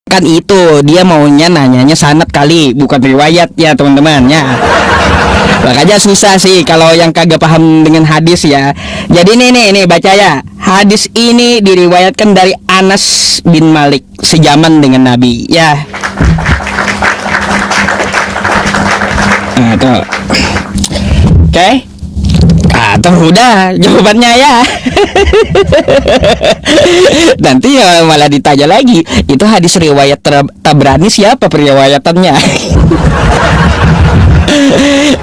Kan itu dia maunya nanyanya sanad kali, bukan riwayat ya teman-teman ya. Makanya susah sih kalau yang kagak paham dengan hadis ya. Jadi nih baca ya. Hadis ini diriwayatkan dari Anas bin Malik sejaman dengan Nabi ya. Nah, tuh. Oke. Tuh udah jawabannya ya. Nanti ya malah ditanya lagi, itu hadis riwayat Tabrani siapa periwayatannya?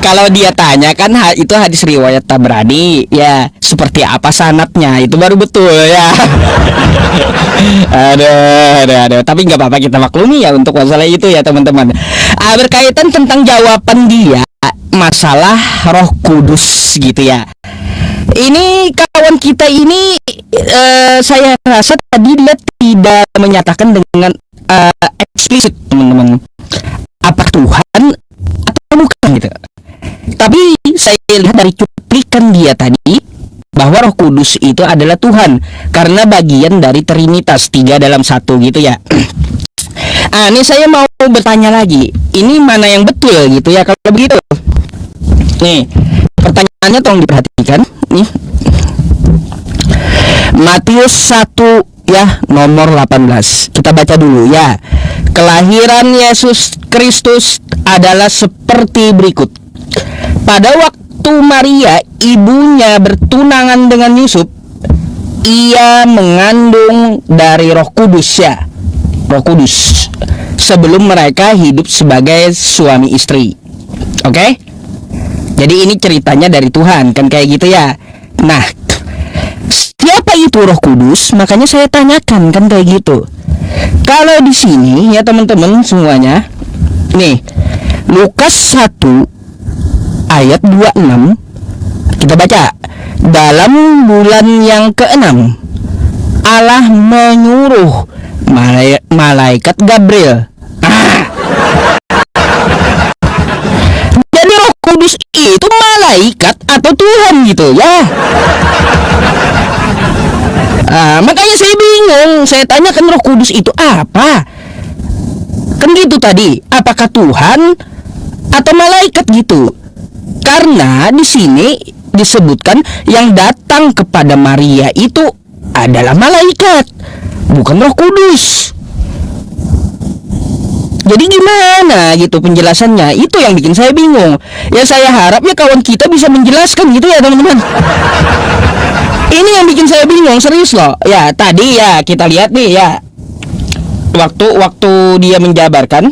Kalau dia tanya kan itu hadis riwayat Tabrani ya, seperti apa sanatnya itu baru betul ya. Aduh. Tapi nggak apa-apa, kita maklumi ya untuk masalah itu ya teman-teman. Berkaitan tentang jawaban dia masalah Roh Kudus gitu ya. Ini kawan kita ini saya rasa tadi dia tidak menyatakan dengan eksplisit teman-teman apa Tuhan atau bukan gitu. Tapi saya lihat dari cuplikan dia tadi bahwa Roh Kudus itu adalah Tuhan karena bagian dari Trinitas 3 dalam 1 gitu ya. Ini saya mau bertanya lagi, ini mana yang betul gitu ya kalau begitu? Nih, pertanyaannya tolong diperhatikan nih. Matius 1 ya nomor 18. Kita baca dulu ya. Kelahiran Yesus Kristus adalah seperti berikut. Pada waktu Maria ibunya bertunangan dengan Yusuf, ia mengandung dari Roh Kudus ya. Roh Kudus sebelum mereka hidup sebagai suami istri. Oke? Jadi ini ceritanya dari Tuhan kan kayak gitu ya. Nah, siapa itu Roh Kudus? Makanya saya tanyakan kan kayak gitu. Kalau di sini ya teman-teman semuanya, nih Lukas 1 ayat 26 kita baca. Dalam bulan yang ke-6 Allah menyuruh malaikat Gabriel. Jadi Roh Kudus itu malaikat atau Tuhan gitu ya. Makanya saya bingung. Saya tanyakan Roh Kudus itu apa? Kan gitu tadi. Apakah Tuhan atau malaikat gitu? Karena di sini disebutkan yang datang kepada Maria itu adalah malaikat, bukan Roh Kudus. Jadi gimana gitu penjelasannya? Itu yang bikin saya bingung. Ya saya harap ya kawan kita bisa menjelaskan gitu ya teman-teman. Ini yang bikin saya bingung serius loh. Ya tadi ya kita lihat nih ya. Waktu dia menjabarkan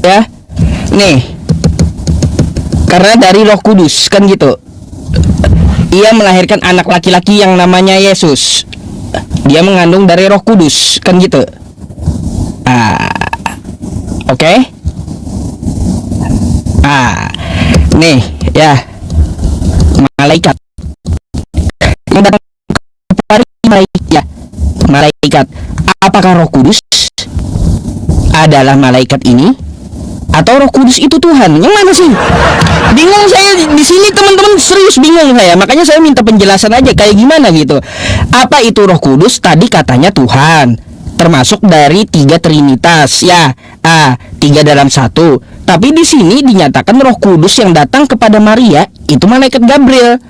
ya. Nih. Karena dari Roh Kudus kan gitu. Ia melahirkan anak laki-laki yang namanya Yesus. Dia mengandung dari Roh Kudus kan gitu. Oke. Nih ya. Malaikat. Yang datang kepada ya. Malaikat. Apakah Roh Kudus adalah malaikat ini atau Roh Kudus itu Tuhan? Yang mana sih? Bingung saya di sini teman-teman, serius bingung saya. Makanya saya minta penjelasan aja kayak gimana gitu. Apa itu Roh Kudus? Tadi katanya Tuhan, termasuk dari 3 Trinitas ya. 3 dalam 1. Tapi di sini dinyatakan Roh Kudus yang datang kepada Maria itu malaikat Gabriel.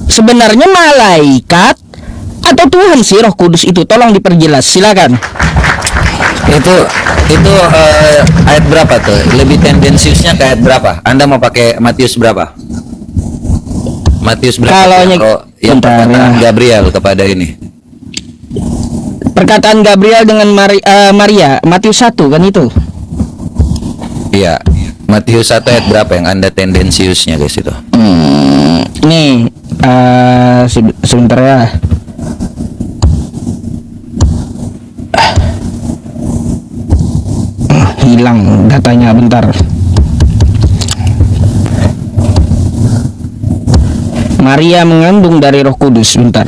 Sebenarnya malaikat atau Tuhan sih Roh Kudus itu? Tolong diperjelas, silakan. Itu ayat berapa tuh? Lebih tendensiusnya ke ayat berapa? Anda mau pakai Matius berapa? Matius berapa? Kalau yang perkataan Gabriel kepada ini. Perkataan Gabriel dengan Maria, Matius 1 kan itu? Iya. Matius 1 ayat berapa yang Anda tendensiusnya guys itu? Nih, sebentar ya. Hilang datanya bentar. Maria mengandung dari Roh Kudus, bentar.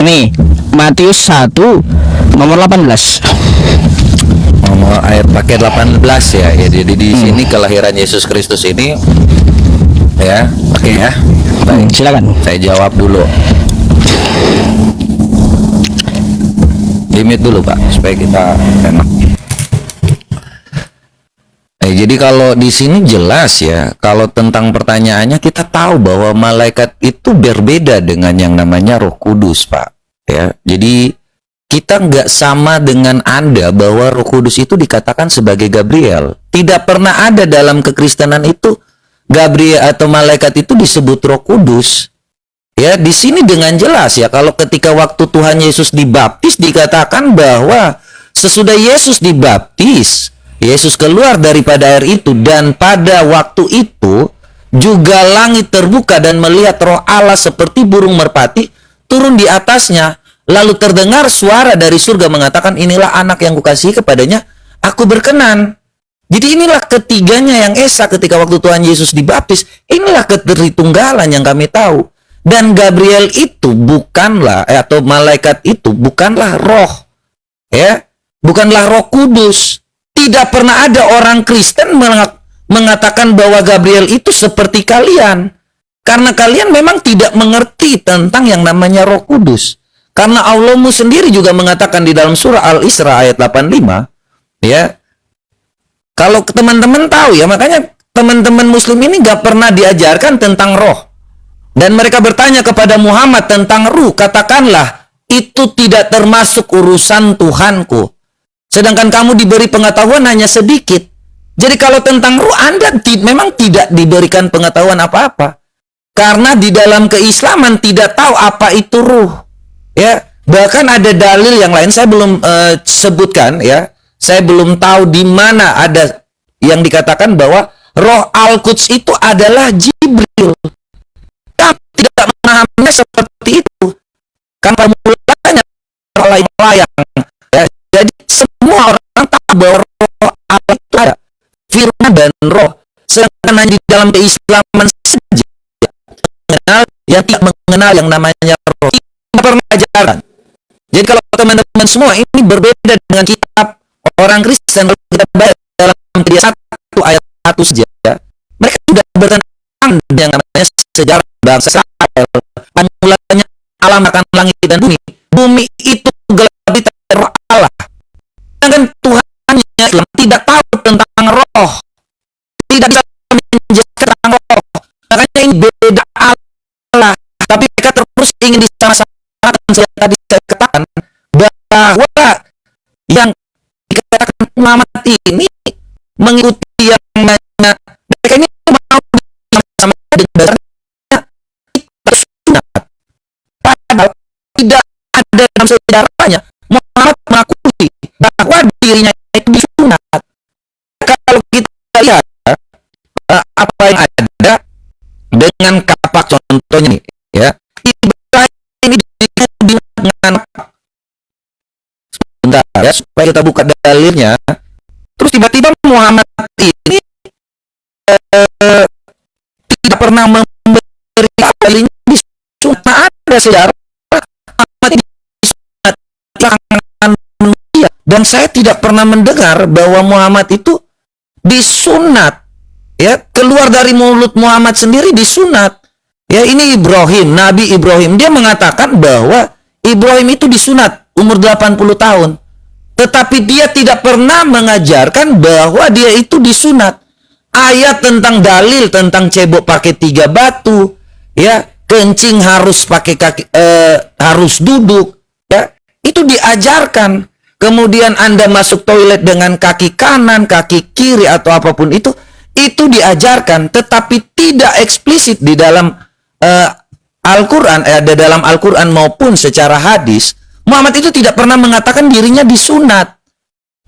Nih, Matius 1 nomor 18. Nomor ayat pakai 18 ya. Jadi di sini kelahiran Yesus Kristus ini Ya, oke ya. Baik, Silakan. saya jawab dulu. Limit dulu Pak, supaya kita enak. Jadi kalau di sini jelas ya, kalau tentang pertanyaannya kita tahu bahwa malaikat itu berbeda dengan yang namanya Roh Kudus, Pak. Ya, jadi kita nggak sama dengan Anda bahwa Roh Kudus itu dikatakan sebagai Gabriel. Tidak pernah ada dalam kekristenan itu Gabriel atau malaikat itu disebut Roh Kudus. Ya, di sini dengan jelas ya, kalau ketika waktu Tuhan Yesus dibaptis dikatakan bahwa sesudah Yesus dibaptis, Yesus keluar daripada air itu, dan pada waktu itu juga langit terbuka dan melihat Roh Allah seperti burung merpati turun di atasnya. Lalu terdengar suara dari surga mengatakan, inilah anak yang kukasihi, kepadanya aku berkenan. Jadi inilah ketiganya yang esa ketika waktu Tuhan Yesus dibaptis. Inilah keteritunggalan yang kami tahu. Dan Gabriel itu bukanlah, atau malaikat itu bukanlah roh. Ya, bukanlah Roh Kudus. Tidak pernah ada orang Kristen mengatakan bahwa Gabriel itu seperti kalian. Karena kalian memang tidak mengerti tentang yang namanya Roh Kudus. Karena Allahmu sendiri juga mengatakan di dalam surah Al-Isra ayat 85, ya. Kalau teman-teman tahu ya, makanya teman-teman muslim ini gak pernah diajarkan tentang roh. Dan mereka bertanya kepada Muhammad tentang ruh, katakanlah, itu tidak termasuk urusan Tuhanku. Sedangkan kamu diberi pengetahuan hanya sedikit. Jadi kalau tentang ruh, Anda memang tidak diberikan pengetahuan apa-apa. Karena di dalam keislaman tidak tahu apa itu ruh. Ya, bahkan ada dalil yang lain saya belum sebutkan ya. Saya belum tahu di mana ada yang dikatakan bahwa Roh Al-Quds itu adalah Jibril. Kami tidak memahaminya seperti itu. Kan permulaannya layang-layang. Ya, jadi semua orang tahu bahwa Roh Allah itu ada, firman dan roh. Sedangkan hanya di dalam keislaman saja yang tidak mengenal yang namanya roh, tidak pernah ajarkan. Jadi kalau teman-teman semua ini berbeda dengan kitab orang Kristen, kalau kita baca dalam Kedia 1 ayat 1 saja, mereka sudah bertentang yang namanya sejarah bangsa Israel. Mulanya alam akan langit dan bumi. Bumi itu gelap di roh Allah. Sedangkan Tuhannya Islam tidak tahu tentang roh, tidak bisa menjelaskan tentang roh. Makanya ini beda Allah. Tapi mereka terus ingin disamakan seperti tadi saya katakan bahwa yang dikatakan Muhammad ini mengikuti yang namanya, mereka ini mau sama dengan dasarnya sunat. Padahal tidak ada dalam sejarahnya Muhammad mengakui bahwa dirinya itu disunat. Kalau kita lihat apa yang ada dengan kapak, contohnya nih ya, Ibrahim ini dengan sebentar ya, supaya kita buka dalilnya. Terus tiba-tiba Muhammad ini tidak pernah memberi dalilnya disunat. Ada sejarah Muhammad ini disunat manusia, dan saya tidak pernah mendengar bahwa Muhammad itu disunat. Ya, keluar dari mulut Muhammad sendiri disunat. Ya, ini Ibrahim, Nabi Ibrahim, dia mengatakan bahwa Ibrahim itu disunat umur 80 tahun. Tetapi dia tidak pernah mengajarkan bahwa dia itu disunat. Ayat tentang dalil tentang cebok pakai 3 batu, ya, kencing harus pakai kaki, harus duduk, ya, itu diajarkan. Kemudian Anda masuk toilet dengan kaki kanan, kaki kiri atau apapun itu diajarkan, tetapi tidak eksplisit di dalam Al-Quran, ada dalam Al-Quran maupun secara hadis. Muhammad itu tidak pernah mengatakan dirinya disunat.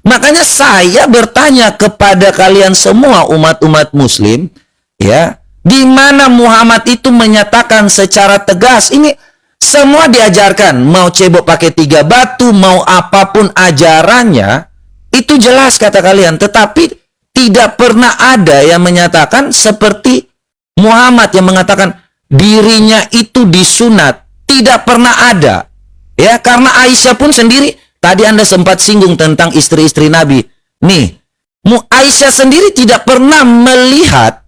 Makanya saya bertanya kepada kalian semua umat-umat muslim, ya, di mana Muhammad itu menyatakan secara tegas, ini semua diajarkan, mau cebok pakai 3 batu, mau apapun ajarannya, itu jelas kata kalian, tetapi tidak pernah ada yang menyatakan seperti Muhammad yang mengatakan dirinya itu disunat. Tidak pernah ada. Ya, karena Aisyah pun sendiri, tadi Anda sempat singgung tentang istri-istri Nabi. Nih, Aisyah sendiri tidak pernah melihat,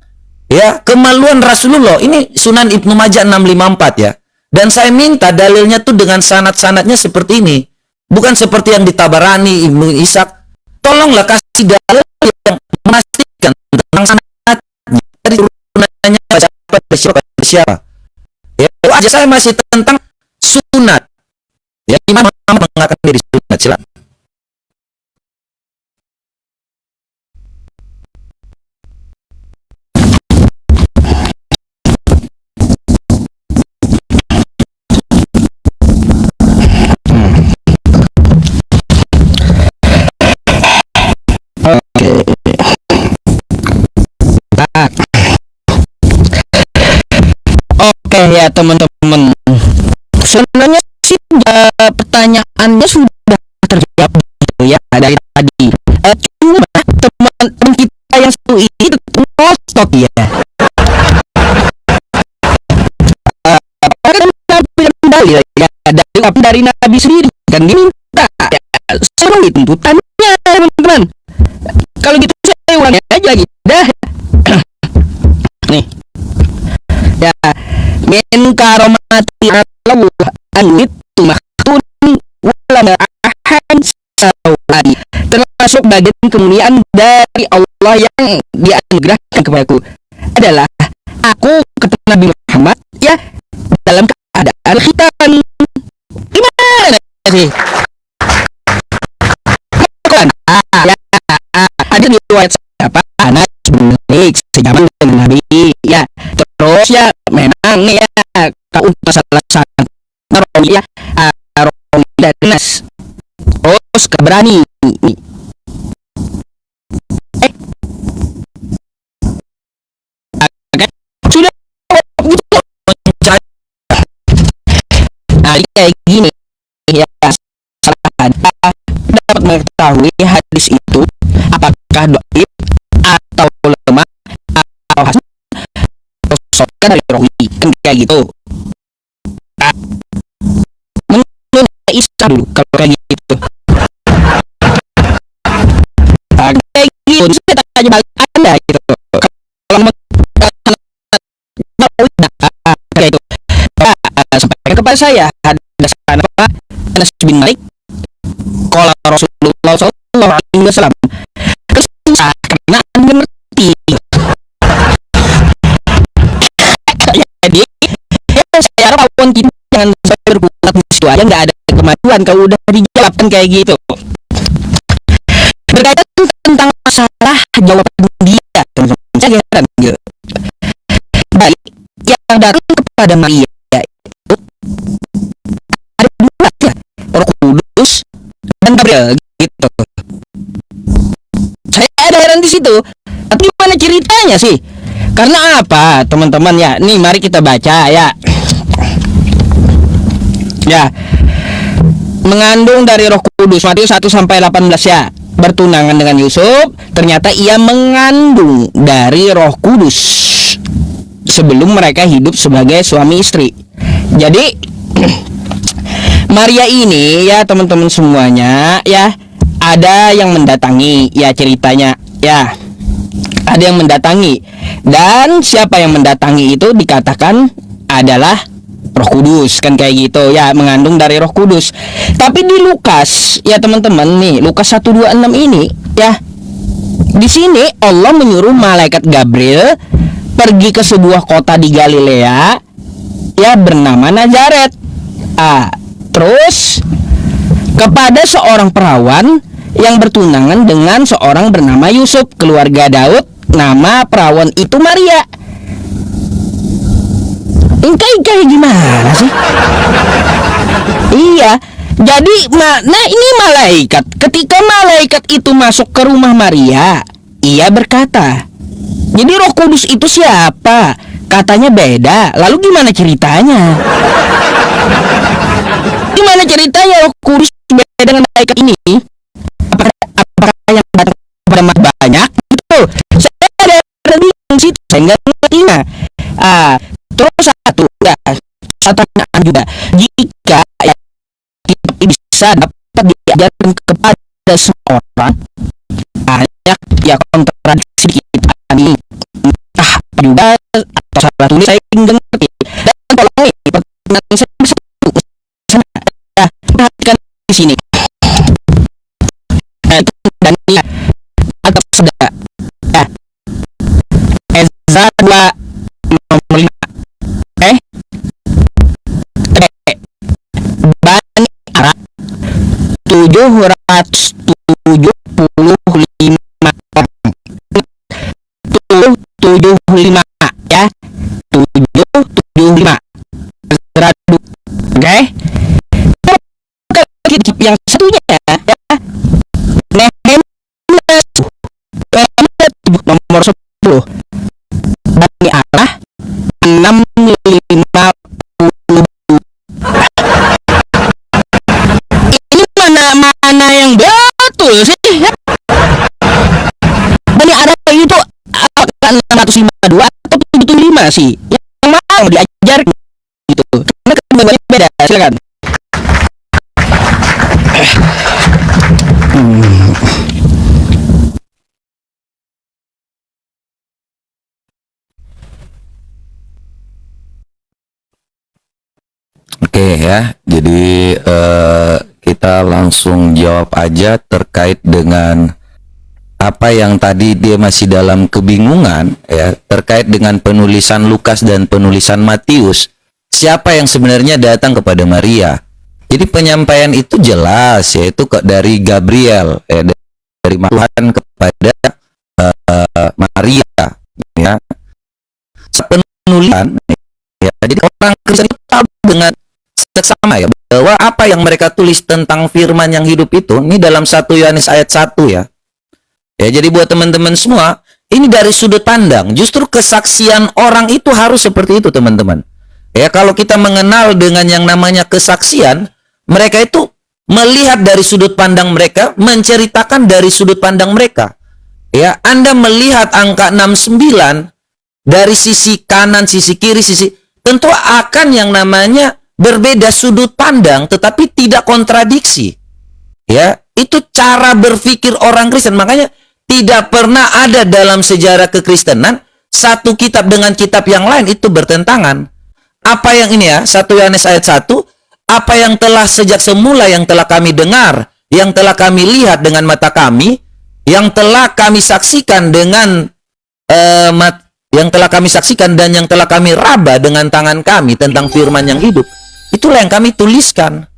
Ya, kemaluan Rasulullah. Ini Sunan Ibnu Majah 654 ya. Dan saya minta dalilnya tuh dengan sanad-sanadnya seperti ini. Bukan seperti yang di Tabarani, Ibnu Ishaq. Tolonglah kasih dalil yang memastikan tentang sanad dari turunannya siapa. Ya, itu aja saya masih tentang sunat. Ya, Imam Muhammad mengatakan diri sunat, silakan. Oke ya teman-teman, sebenarnya sih pertanyaannya sudah terjawab gitu ya dari tadi. Cuma teman-teman kita yang satu ini ngotot ya. Kan dalil ya dari Nabi sendiri kan diminta ya, seru tuntutannya teman-teman. Kalau gitu saya ulangi aja gitu dah. Nih ya, min karomati Allah anit maktun wala ahan sawadi, termasuk bagian kemuliaan dari Allah yang dianugerahkan kepadaku adalah aku, kata Nabi Muhammad ya, dalam keadaan khitan. Gimana sih? Ya, ada di riwayat siapa? Anas bin Malik sejaman dengan Nabi ya. Terus ya memang ya kalau masalah sanad ya Romi dan Anas. Terus keberani sudah gitu. Nah, kayak gini ya, dapat mengetahui hadis itu apakah dhaif atau lemah atau hasan atau dari rawi, kan kayak gitu. Nah, menurut Isa dulu kalau kayak gitu. Nah, kayak gitu saya tanya balik Anda gitu. Kalau kayak itu sampaikan kepada saya hadis apa Anas bin Malik qala Rasulullah sallallahu alaihi wasallam, karena Anda ngerti. Jadi ya saya harap kawan kita jangan sampai berkutat di situ aja, nggak ada kemajuan kalau udah dijawabkan kayak gitu. Berkaitan tentang masalah jawaban dia, teman-teman, saya heran gitu. Baik, yang datang kepada Maria itu ada dua ya, Roh Kudus dan Gabriel gitu. Saya ada heran di situ. Tapi gimana ceritanya sih? Karena apa, teman-teman ya? Nih, mari kita baca ya. Ya. Mengandung dari Roh Kudus, Matius 1 sampai 18 ya. Bertunangan dengan Yusuf, ternyata ia mengandung dari Roh Kudus sebelum mereka hidup sebagai suami istri. Jadi Maria ini ya teman-teman semuanya ya, ada yang mendatangi ya ceritanya ya. Ada yang mendatangi, dan siapa yang mendatangi itu dikatakan adalah Roh Kudus, kan kayak gitu ya, mengandung dari Roh Kudus. Tapi di Lukas ya teman-teman nih, Lukas 126 ini ya, di sini Allah menyuruh malaikat Gabriel pergi ke sebuah kota di Galilea ya bernama Nazaret. Terus kepada seorang perawan yang bertunangan dengan seorang bernama Yusuf, keluarga Daud. Nama perawan itu Maria. Kayak gimana sih? Iya. Jadi nah ini malaikat. Ketika malaikat itu masuk ke rumah Maria, ia berkata, jadi Roh Kudus itu siapa? Katanya beda. Lalu gimana ceritanya? Gimana ceritanya Roh Kudus beda dengan malaikat ini? Apakah yang datang kepada banyak? Gitu. Saya ada bingung situ. Saya nggak ngertinya. Terus satu pertanyaan juga, jika ya, bisa dapat diajarkan kepada seorang, banyak ya kontradiksi kita ini, entah juga atau salah tulis saya nggak ngerti. Dan tolong nih pertanyaan saya satu ya, perhatikan di sini. Itu dan ya atau sudah ya Ezra 2 nomor 5. Bani Arab 775 775 ya 775 oke. Yang satunya ya Nehemia nomor 10 Bani Arab 650. Ini mana yang betul sih ya? Bani Arab itu 652 atau 775 sih? Yang mana yang diajar gitu? Karena keduanya beda. Silakan. Oke ya, jadi kita langsung jawab aja terkait dengan apa yang tadi dia masih dalam kebingungan ya, terkait dengan penulisan Lukas dan penulisan Matius. Siapa yang sebenarnya datang kepada Maria? Jadi penyampaian itu jelas, yaitu dari Gabriel ya, dari Tuhan kepada Maria ya. Penulisan ya, jadi orang Kristen itu tahu dengan seksama ya bahwa apa yang mereka tulis tentang firman yang hidup itu ini dalam 1 Yohanes ayat 1 ya. Ya, jadi buat teman-teman semua, ini dari sudut pandang. Justru kesaksian orang itu harus seperti itu, teman-teman. Ya, kalau kita mengenal dengan yang namanya kesaksian, mereka itu melihat dari sudut pandang mereka, menceritakan dari sudut pandang mereka. Ya, Anda melihat angka 69 dari sisi kanan, sisi kiri, sisi tentu akan yang namanya berbeda sudut pandang tetapi tidak kontradiksi. Ya, itu cara berpikir orang Kristen. Makanya tidak pernah ada dalam sejarah kekristenan satu kitab dengan kitab yang lain itu bertentangan. Apa yang ini ya, 1 Yohanes ayat 1, apa yang telah sejak semula yang telah kami dengar, yang telah kami lihat dengan mata kami, yang telah kami saksikan dengan yang telah kami saksikan dan yang telah kami raba dengan tangan kami tentang firman yang hidup, itulah yang kami tuliskan.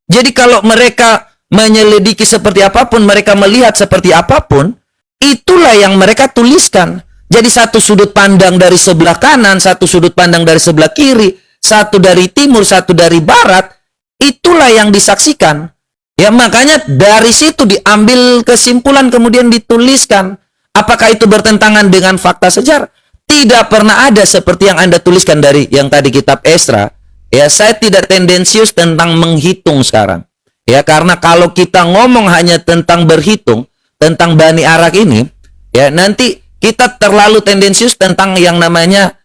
Jadi kalau mereka menyelidiki seperti apapun, mereka melihat seperti apapun, itulah yang mereka tuliskan. Jadi satu sudut pandang dari sebelah kanan, satu sudut pandang dari sebelah kiri, satu dari timur, satu dari barat, itulah yang disaksikan. Ya, makanya dari situ diambil kesimpulan kemudian dituliskan. Apakah itu bertentangan dengan fakta sejarah? Tidak pernah ada seperti yang Anda tuliskan dari yang tadi kitab Esra. Ya, saya tidak tendensius tentang menghitung sekarang. Ya, karena kalau kita ngomong hanya tentang berhitung, tentang Bani Arak ini, ya nanti kita terlalu tendensius tentang yang namanya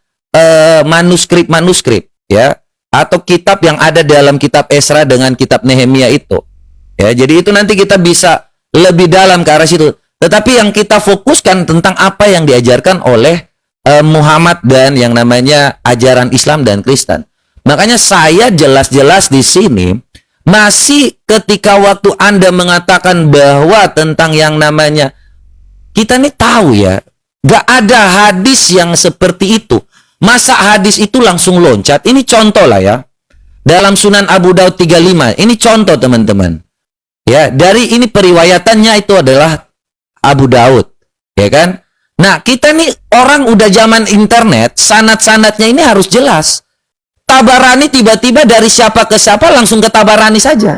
manuskrip-manuskrip, ya, atau kitab yang ada dalam kitab Esra dengan kitab Nehemia itu. Ya, jadi itu nanti kita bisa lebih dalam ke arah situ. Tetapi yang kita fokuskan tentang apa yang diajarkan oleh Muhammad dan yang namanya ajaran Islam dan Kristen. Makanya saya jelas-jelas di sini masih ketika waktu Anda mengatakan bahwa tentang yang namanya kita nih tahu ya, gak ada hadis yang seperti itu. Masa hadis itu langsung loncat? Ini contoh lah ya. Dalam Sunan Abu Daud 35, ini contoh teman-teman. Ya, dari ini periwayatannya itu adalah Abu Daud, ya kan? Nah, kita nih orang udah zaman internet, sanad-sanadnya ini harus jelas. Tabarani tiba-tiba dari siapa ke siapa langsung ke Tabarani saja.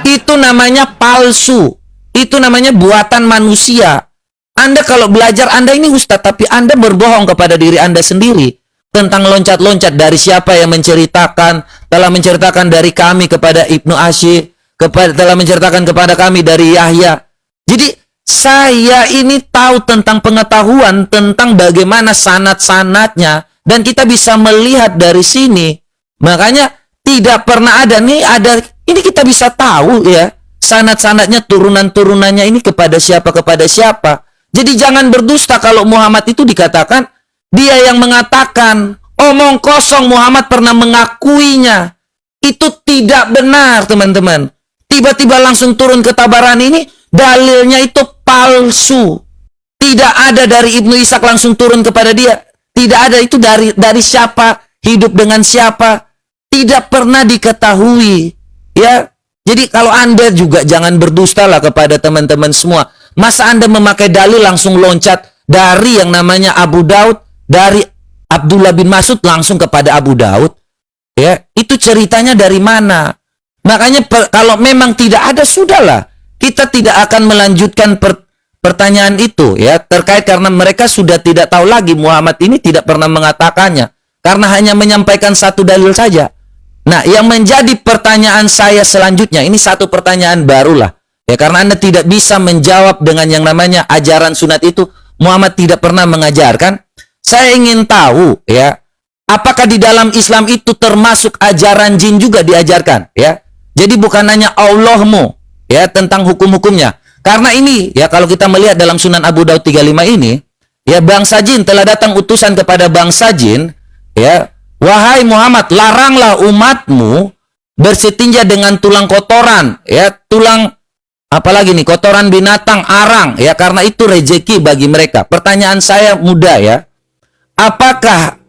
Itu namanya palsu. Itu namanya buatan manusia. Anda kalau belajar, Anda ini ustadz, tapi Anda berbohong kepada diri Anda sendiri. Tentang loncat-loncat dari siapa yang menceritakan, telah menceritakan dari kami kepada Ibnu Asyik, telah menceritakan kepada kami dari Yahya. Jadi, saya ini tahu tentang pengetahuan tentang bagaimana sanad-sanadnya dan kita bisa melihat dari sini. Makanya tidak pernah ada ini kita bisa tahu ya sanad-sanadnya, turunan-turunannya ini kepada siapa. Jadi jangan berdusta kalau Muhammad itu dikatakan Dia yang mengatakan, omong kosong Muhammad pernah mengakuinya. Itu tidak benar, teman-teman. Tiba-tiba langsung turun ke Tabarani ini, dalilnya itu palsu. Tidak ada dari Ibnu Ishaq langsung turun kepada dia. Tidak ada, itu dari siapa, hidup dengan siapa, tidak pernah diketahui. Ya, jadi kalau Anda juga jangan berdusta lah kepada teman-teman semua. Masa Anda memakai dalil langsung loncat dari yang namanya Abu Daud, dari Abdullah bin Mas'ud langsung kepada Abu Daud? Ya, itu ceritanya dari mana? Makanya kalau memang tidak ada, sudahlah. Kita tidak akan melanjutkan pertanyaan itu ya, terkait karena mereka sudah tidak tahu lagi, Muhammad ini tidak pernah mengatakannya. Karena hanya menyampaikan satu dalil saja. Nah, yang menjadi pertanyaan saya selanjutnya, ini satu pertanyaan barulah. Ya, karena Anda tidak bisa menjawab dengan yang namanya ajaran sunat itu, Muhammad tidak pernah mengajarkan. Saya ingin tahu ya, apakah di dalam Islam itu termasuk ajaran jin juga diajarkan ya? Jadi bukan hanya Allahmu ya tentang hukum-hukumnya. Karena ini ya, kalau kita melihat dalam Sunan Abu Daud 35 ini, ya, bangsa jin telah datang utusan kepada bangsa jin, ya, wahai Muhammad, laranglah umatmu bersetinja dengan tulang kotoran, ya, tulang apalagi nih, kotoran binatang, arang, ya, karena itu rezeki bagi mereka. Pertanyaan saya mudah ya, apakah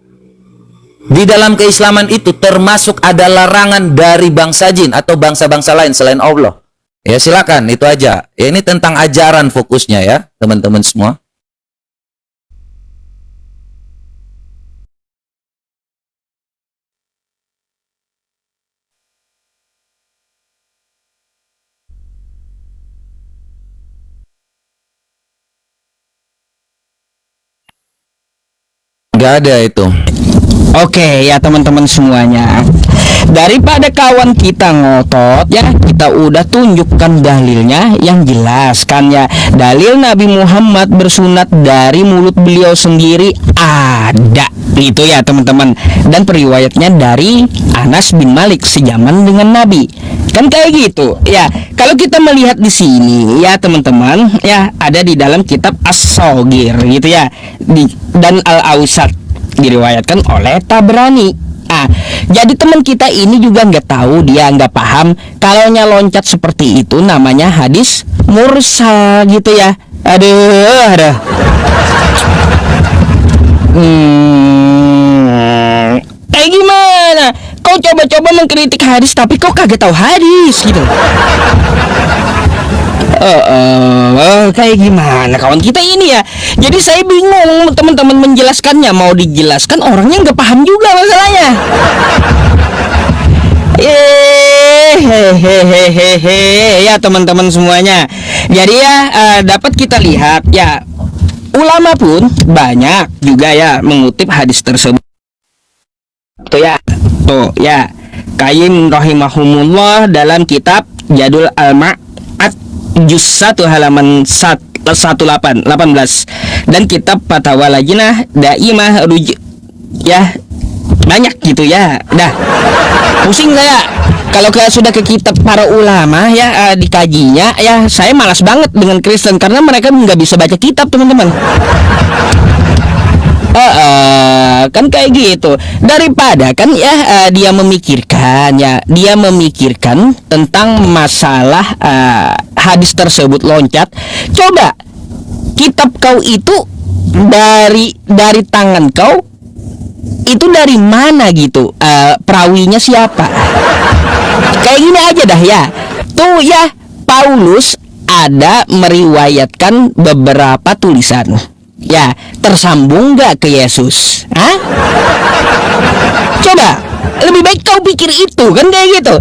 di dalam keislaman itu termasuk ada larangan dari bangsa jin atau bangsa-bangsa lain selain Allah? Ya, silakan, itu aja. Ya, ini tentang ajaran fokusnya ya, teman-teman semua. Nggak ada itu. Oke ya teman-teman semuanya, daripada kawan kita ngotot ya, kita udah tunjukkan dalilnya yang jelas kan ya. Dalil Nabi Muhammad bersunat dari mulut beliau sendiri ada gitu ya teman-teman, dan periwayatnya dari Anas bin Malik sejaman dengan Nabi, kan kayak gitu ya. Kalau kita melihat di sini ya teman-teman ya, ada di dalam kitab As-Shaghir gitu ya, dan Al-Awsat diriwayatkan oleh Tabrani. Jadi teman kita ini juga nggak tahu, dia nggak paham kalau loncat seperti itu namanya hadis mursal gitu ya. Aduh. Kayak gimana? Kau coba-coba mengkritik hadis tapi kau kagak tahu hadis gitu. Kayak gimana kawan kita ini ya. Jadi saya bingung teman-teman menjelaskannya, mau dijelaskan orangnya nggak paham juga masalahnya. Ya teman-teman semuanya. Jadi ya dapat kita lihat ya, ulama pun banyak juga ya mengutip hadis tersebut. Tuh ya, Qayyim rahimahumullah dalam kitab Jadul Al-Ma'ad juz 1 halaman 18 dan kitab Fatwa Lajnah Daimah ya, banyak gitu ya. Dah pusing saya kalau sudah ke kitab para ulama ya, dikajinya ya. Saya malas banget dengan Kristen karena mereka nggak bisa baca kitab teman-teman. Kan kayak gitu, daripada kan ya dia memikirkan tentang masalah hadis tersebut loncat. Coba kitab kau itu dari tangan kau itu dari mana gitu, perawinya siapa, kayak gini aja dah ya. Tuh ya, Paulus ada meriwayatkan beberapa tulisan ya, tersambung gak ke Yesus? Coba, lebih baik kau pikir itu kan kayak gitu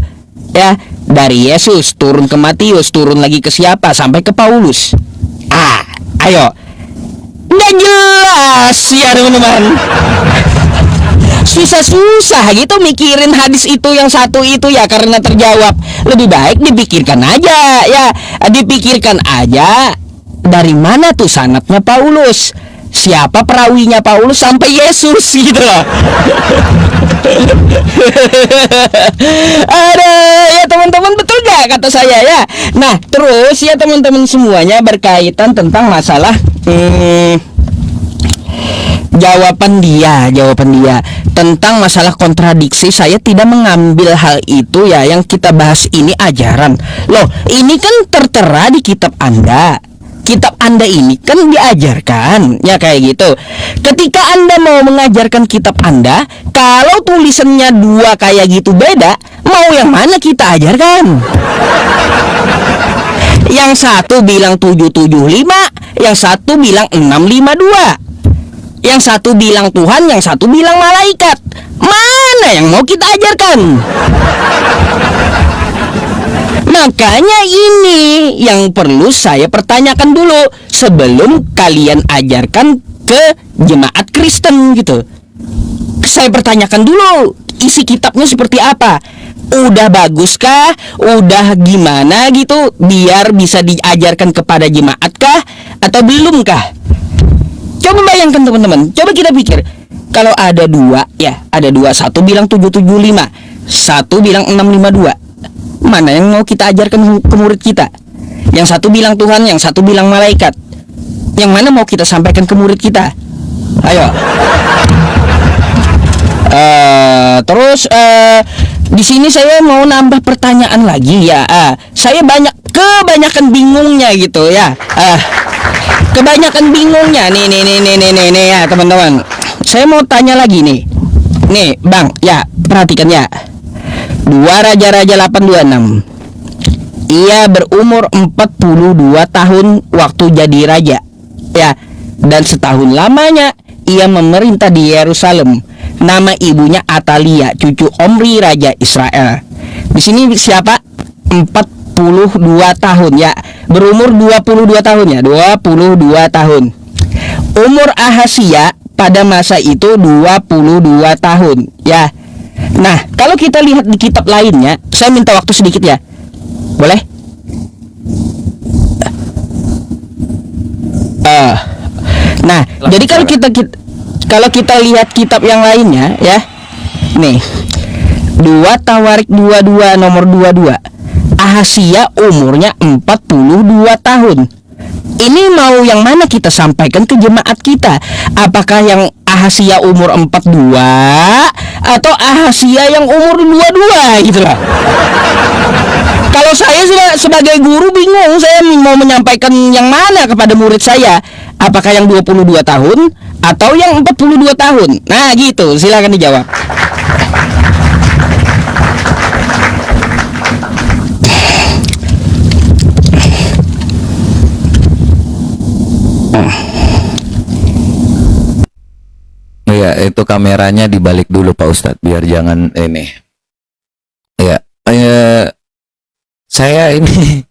ya. Dari Yesus turun ke Matius, turun lagi ke siapa, sampai ke Paulus. Ayo, nggak jelas ya teman-teman. Susah-susah gitu mikirin hadis itu yang satu itu ya, karena terjawab. Lebih baik dipikirkan aja ya, dipikirkan aja dari mana tuh sanadnya Paulus, siapa perawinya Paulus sampai Yesus gitu loh. Ada ya teman-teman, betul gak kata saya ya. Nah terus ya teman-teman semuanya berkaitan tentang masalah jawaban dia tentang masalah kontradiksi, saya tidak mengambil hal itu ya. Yang kita bahas ini ajaran. Loh, ini kan tertera di kitab Anda. Kitab Anda ini kan diajarkan ya kayak gitu. Ketika Anda mau mengajarkan kitab Anda, kalau tulisannya dua kayak gitu beda, mau yang mana kita ajarkan? Yang satu bilang 775, yang satu bilang 652. Yang satu bilang Tuhan, yang satu bilang malaikat. Mana yang mau kita ajarkan? Makanya ini yang perlu saya pertanyakan dulu sebelum kalian ajarkan ke jemaat Kristen gitu. Saya pertanyakan dulu isi kitabnya seperti apa. Udah baguskah? Udah gimana gitu biar bisa diajarkan kepada jemaat kah? Atau belumkah? Coba bayangkan teman-teman. Coba kita pikir. Kalau ada dua ya, ada dua. Satu bilang 775, satu bilang 652. Mana yang mau kita ajarkan ke murid kita? Yang satu bilang Tuhan, yang satu bilang malaikat. Yang mana mau kita sampaikan ke murid kita? Ayo. Terus di sini saya mau nambah pertanyaan lagi ya. Saya kebanyakan bingungnya gitu ya. Kebanyakan bingungnya nih ya teman-teman. Saya mau tanya lagi nih. Nih Bang, ya perhatikan ya. 2 Raja-Raja 826. Ia berumur 42 tahun waktu jadi raja. Ya, dan setahun lamanya ia memerintah di Yerusalem. Nama ibunya Atalia, cucu Omri raja Israel. Di sini siapa? 42 tahun ya. Berumur 22 tahun ya, 22 tahun. Umur Ahasia pada masa itu 22 tahun ya. Nah, kalau kita lihat di kitab lainnya, saya minta waktu sedikit ya. Boleh? Nah, jadi kalau kita lihat kitab yang lainnya ya. Nih. 2 Tawarik 22 nomor 22. Ahasia umurnya 42 tahun. Ini mau yang mana kita sampaikan ke jemaat kita? Apakah yang Ahasia umur 42 atau Ahasia yang umur 22 gitu lah. Kalau saya sebagai guru bingung, saya mau menyampaikan yang mana kepada murid saya. Apakah yang 22 tahun atau yang 42 tahun? Nah gitu, silakan dijawab. Ya, itu kameranya dibalik dulu Pak Ustadz biar jangan ini. Ya, saya ini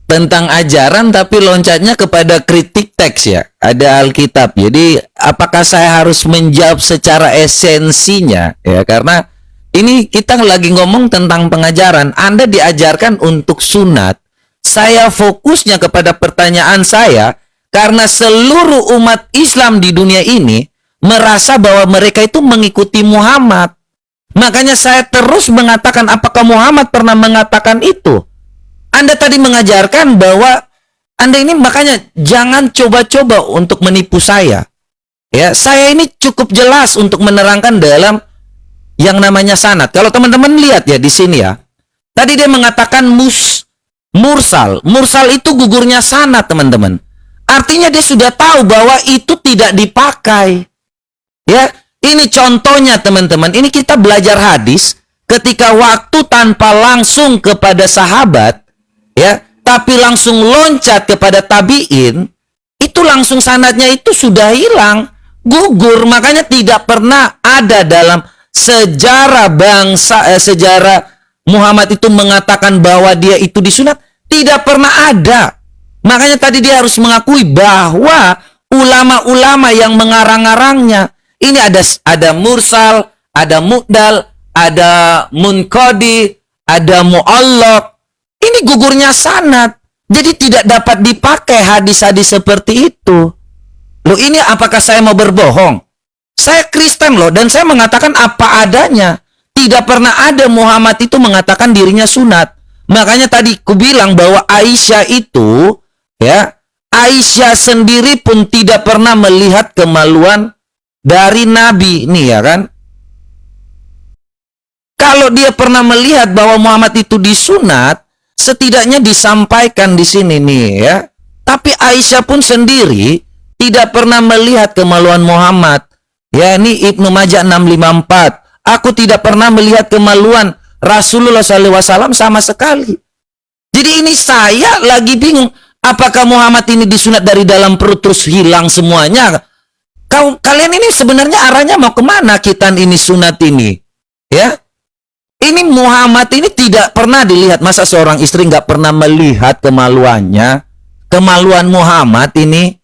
tentang ajaran tapi loncatnya kepada kritik teks ya. Ada Alkitab. Jadi apakah saya harus menjawab secara esensinya ya, karena ini kita lagi ngomong tentang pengajaran. Anda diajarkan untuk sunat. Saya fokusnya kepada pertanyaan saya karena seluruh umat Islam di dunia ini merasa bahwa mereka itu mengikuti Muhammad. Makanya saya terus mengatakan, apakah Muhammad pernah mengatakan itu? Anda tadi mengajarkan bahwa Anda ini, makanya jangan coba-coba untuk menipu saya. Ya, saya ini cukup jelas untuk menerangkan dalam yang namanya sanad. Kalau teman-teman lihat ya di sini ya. Tadi dia mengatakan mursal. Mursal itu gugurnya sanad, teman-teman. Artinya dia sudah tahu bahwa itu tidak dipakai. Ya, ini contohnya teman-teman. Ini kita belajar hadis ketika waktu tanpa langsung kepada sahabat, ya, tapi langsung loncat kepada tabiin, itu langsung sanadnya itu sudah hilang, gugur. Makanya tidak pernah ada dalam sejarah bangsa, sejarah Muhammad itu mengatakan bahwa dia itu disunat. Tidak pernah ada. Makanya tadi dia harus mengakui bahwa ulama-ulama yang mengarang-arangnya ini ada mursal, ada mu'dal, ada munqadi, ada mu'allaq. Ini gugurnya sanad. Jadi tidak dapat dipakai hadis-hadis seperti itu. Loh, ini apakah saya mau berbohong? Saya Kristen loh, dan saya mengatakan apa adanya. Tidak pernah ada Muhammad itu mengatakan dirinya sunat. Makanya tadi ku bilang bahwa Aisyah itu, ya, Aisyah sendiri pun tidak pernah melihat kemaluan dari Nabi, nih ya kan? Kalau dia pernah melihat bahwa Muhammad itu disunat, setidaknya disampaikan di sini nih ya. Tapi Aisyah pun sendiri tidak pernah melihat kemaluan Muhammad. Ya, ini Ibnu Majah 654. Aku tidak pernah melihat kemaluan Rasulullah SAW sama sekali. Jadi ini saya lagi bingung. Apakah Muhammad ini disunat dari dalam perut terus hilang semuanya? Kalian ini sebenarnya arahnya mau kemana kita ini sunat ini? Ya, ini Muhammad ini tidak pernah dilihat. Masa seorang istri nggak pernah melihat kemaluannya? Kemaluan Muhammad ini.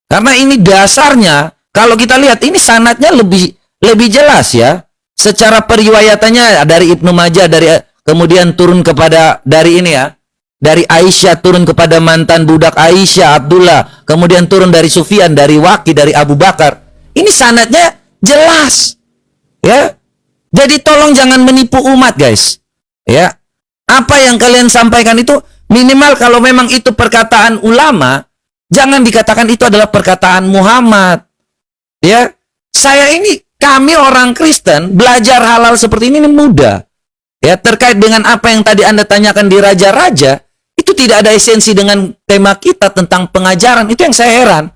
Karena ini dasarnya, kalau kita lihat ini sanadnya lebih jelas ya. Secara periwayatannya dari Ibnu Majah, kemudian turun kepada dari ini ya. Dari Aisyah turun kepada mantan budak Aisyah, Abdullah. Kemudian turun dari Sufyan, dari Waqi, dari Abu Bakar. Ini sanadnya jelas. Ya. Jadi tolong jangan menipu umat, guys. Ya. Apa yang kalian sampaikan itu minimal kalau memang itu perkataan ulama, jangan dikatakan itu adalah perkataan Muhammad. Ya. Kami orang Kristen belajar halal seperti ini mudah. Ya, terkait dengan apa yang tadi Anda tanyakan di Raja-Raja, itu tidak ada esensi dengan tema kita tentang pengajaran. Itu yang saya heran.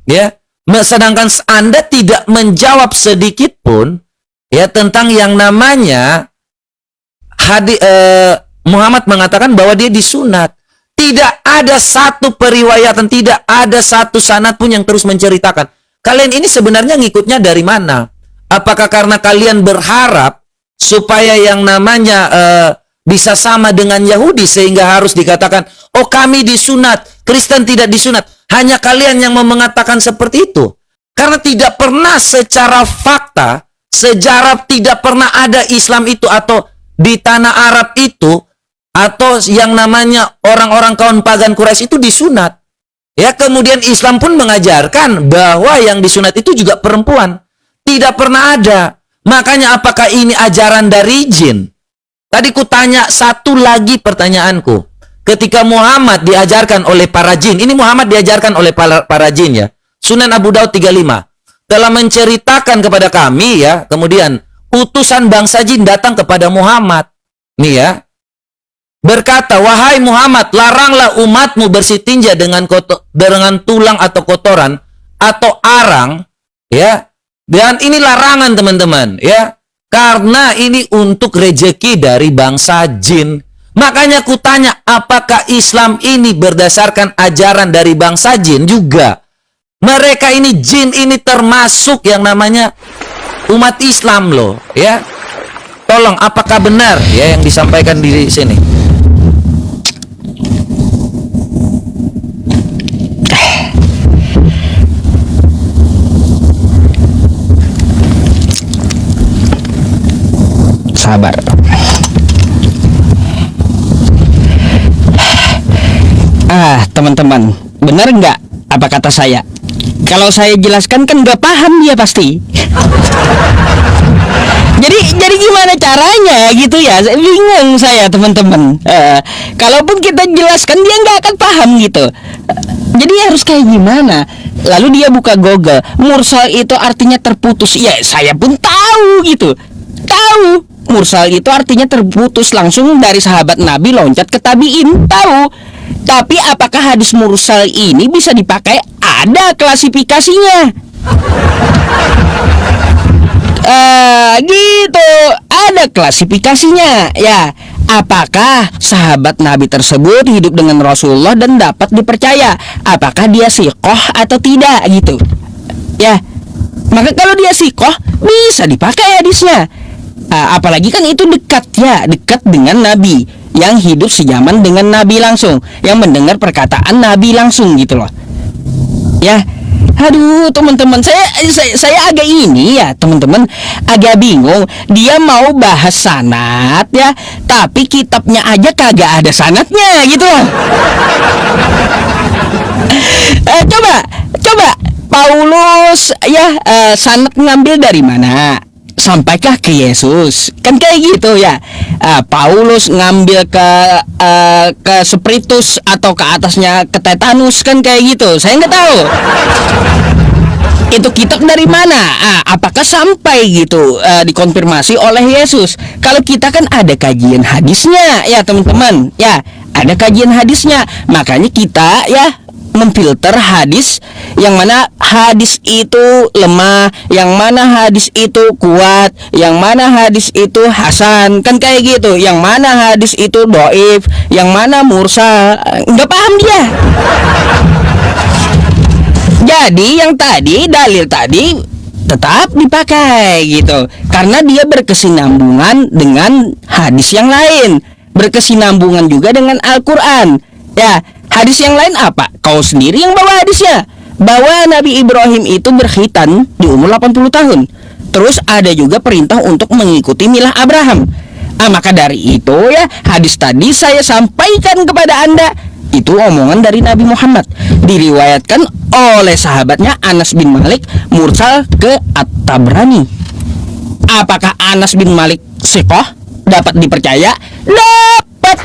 Ya. Sedangkan Anda tidak menjawab sedikit pun ya tentang yang namanya Muhammad mengatakan bahwa dia disunat. Tidak ada satu periwayatan, tidak ada satu sanad pun yang terus menceritakan. Kalian ini sebenarnya ngikutnya dari mana? Apakah karena kalian berharap supaya yang namanya bisa sama dengan Yahudi sehingga harus dikatakan, oh kami disunat, Kristen tidak disunat. Hanya kalian yang mau mengatakan seperti itu. Karena tidak pernah secara fakta, sejarah tidak pernah ada Islam itu atau di tanah Arab itu, atau yang namanya orang-orang kaum pagan Quraisy itu disunat. Ya, kemudian Islam pun mengajarkan bahwa yang disunat itu juga perempuan. Tidak pernah ada. Makanya apakah ini ajaran dari jin? Tadi ku tanya satu lagi pertanyaanku. Ketika Muhammad diajarkan oleh para jin, ini Muhammad diajarkan oleh para jin ya. Sunan Abu Daud 35. Telah menceritakan kepada kami ya, kemudian utusan bangsa jin datang kepada Muhammad. Nih ya. Berkata, wahai Muhammad, laranglah umatmu bersih tinja dengan tulang atau kotoran atau arang ya. Dan ini larangan teman-teman ya. Karena ini untuk rejeki dari bangsa jin. Makanya ku tanya, apakah Islam ini berdasarkan ajaran dari bangsa jin juga? Mereka ini jin ini termasuk yang namanya umat Islam loh ya. Tolong apakah benar ya yang disampaikan di sini? Sabar. Teman-teman, benar nggak apa kata saya? Kalau saya jelaskan kan nggak paham dia pasti. Jadi gimana caranya gitu ya? Bingung saya teman-teman. Kalaupun kita jelaskan dia nggak akan paham gitu. Jadi harus kayak gimana? Lalu dia buka Google, mursal itu artinya terputus. Ya saya pun tahu gitu. Tahu. Mursal itu artinya terputus langsung dari sahabat Nabi loncat ke tabiin, tahu. Tapi apakah hadis mursal ini bisa dipakai? Ada klasifikasinya. Gitu, ada klasifikasinya. Ya, apakah sahabat Nabi tersebut hidup dengan Rasulullah dan dapat dipercaya? Apakah dia siqoh atau tidak gitu? Ya, maka kalau dia siqoh bisa dipakai hadisnya. Apalagi kan itu dekat dengan Nabi yang hidup sejaman dengan Nabi langsung, yang mendengar perkataan Nabi langsung gitu loh. Ya, aduh teman-teman, saya agak ini ya teman-teman, agak bingung. Dia mau bahas sanad ya, tapi kitabnya aja kagak ada sanadnya gitu loh. Coba Paulus ya sanad ngambil dari mana? sampaikah ke Yesus? Kan kayak gitu ya. Paulus ngambil ke Spiritus atau ke atasnya ke Tetanus, kan kayak gitu. Saya nggak tahu itu kitab dari mana. Apakah sampai gitu dikonfirmasi oleh Yesus? Kalau kita kan ada kajian hadisnya ya teman-teman. Ya, ada kajian hadisnya. Makanya kita ya memfilter hadis, yang mana hadis itu lemah, yang mana hadis itu kuat, yang mana hadis itu hasan, kan kayak gitu. Yang mana hadis itu doif, yang mana mursal, nggak paham dia. Jadi yang tadi, dalil tadi tetap dipakai gitu, karena dia berkesinambungan dengan hadis yang lain, berkesinambungan juga dengan Al-Quran. Ya, hadis yang lain apa? Kau sendiri yang bawa hadisnya, bahwa Nabi Ibrahim itu berkhitan di umur 80 tahun. Terus ada juga perintah untuk mengikuti milah Abraham. Maka dari itu ya, hadis tadi saya sampaikan kepada Anda, itu omongan dari Nabi Muhammad, diriwayatkan oleh sahabatnya Anas bin Malik, mursal ke At-Tabrani. Apakah Anas bin Malik siqah, dapat dipercaya? Dapat.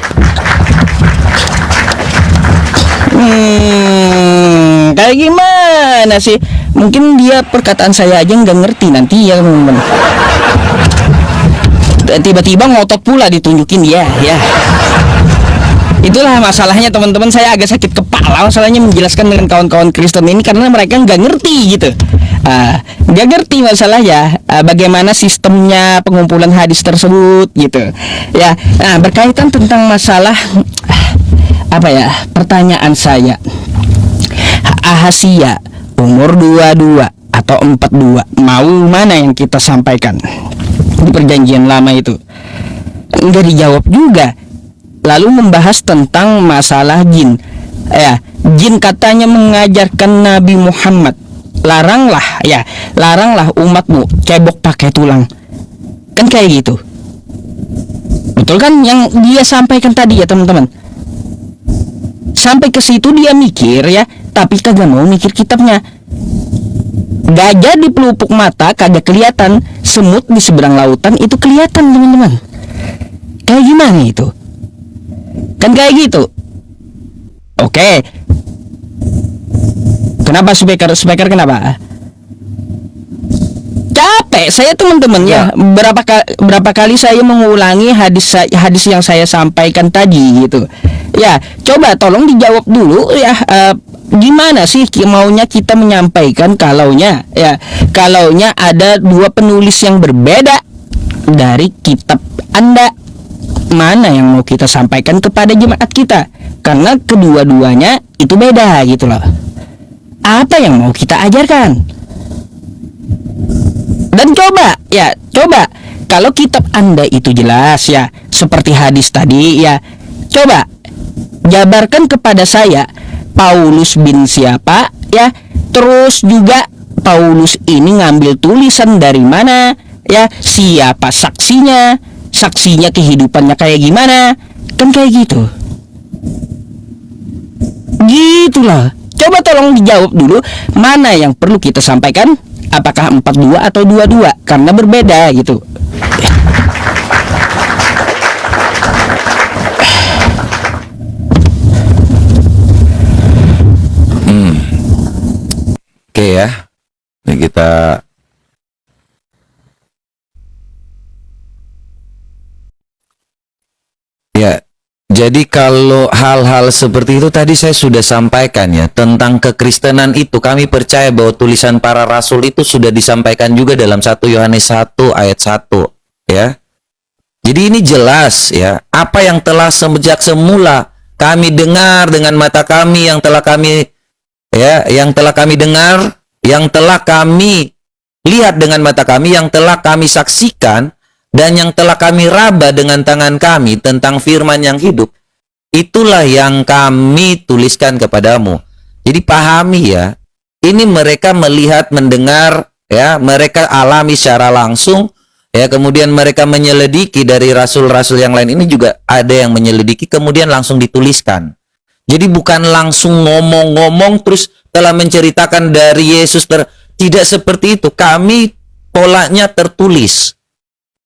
Kayak gimana sih? Mungkin dia perkataan saya aja nggak ngerti nanti ya teman-teman. Tiba-tiba ngotot pula ditunjukin dia ya. Itulah masalahnya teman-teman, saya agak sakit kepala masalahnya menjelaskan dengan kawan-kawan Kristen ini, karena mereka nggak ngerti gitu. Nggak ngerti masalahnya bagaimana sistemnya pengumpulan hadis tersebut gitu ya. Nah, berkaitan tentang masalah apa ya, pertanyaan saya, Ahasia umur 22 atau 42, mau mana yang kita sampaikan di perjanjian lama itu? Nggak dijawab juga. Lalu membahas tentang masalah jin. Ya, jin katanya mengajarkan Nabi Muhammad, laranglah umatmu cebok pakai tulang. Kan kayak gitu. Betul kan yang dia sampaikan tadi ya teman-teman? Sampai ke situ dia mikir ya, tapi kagak mau mikir kitabnya. Gajah di pelupuk mata kagak kelihatan, semut di seberang lautan itu kelihatan teman-teman. Kayak gimana itu? Kan kayak gitu. Oke. Kenapa speaker kenapa? Capek saya teman-teman ya. Berapa kali saya mengulangi hadis yang saya sampaikan tadi gitu. Ya, coba tolong dijawab dulu ya. Gimana sih maunya kita menyampaikan kalaunya ada dua penulis yang berbeda dari kitab Anda? Mana yang mau kita sampaikan kepada jemaat kita? Karena kedua-duanya itu beda gitu loh. Apa yang mau kita ajarkan? Dan coba kalau kitab Anda itu jelas ya, seperti hadis tadi ya, coba jabarkan kepada saya Paulus bin siapa ya, terus juga Paulus ini ngambil tulisan dari mana ya, siapa saksinya kehidupannya kayak gimana, kan kayak gitu. Gitulah. Coba tolong dijawab dulu, mana yang perlu kita sampaikan, apakah 42 atau 22, karena berbeda gitu. Oke ya. Ini kita ya, jadi kalau hal-hal seperti itu tadi saya sudah sampaikan ya, tentang kekristenan itu kami percaya bahwa tulisan para rasul itu sudah disampaikan juga dalam 1 Yohanes 1 ayat 1 ya. Jadi ini jelas ya, apa yang telah sejak semula kami dengar dengan mata kami, yang telah kami dengar, yang telah kami lihat dengan mata kami, yang telah kami saksikan, dan yang telah kami raba dengan tangan kami tentang firman yang hidup, itulah yang kami tuliskan kepadamu. Jadi pahami ya, ini mereka melihat, mendengar, ya, mereka alami secara langsung, ya, kemudian mereka menyelidiki dari rasul-rasul yang lain. Ini juga ada yang menyelidiki, kemudian langsung dituliskan. Jadi bukan langsung ngomong-ngomong terus telah menceritakan dari Yesus. Tidak seperti itu. Kami polanya tertulis.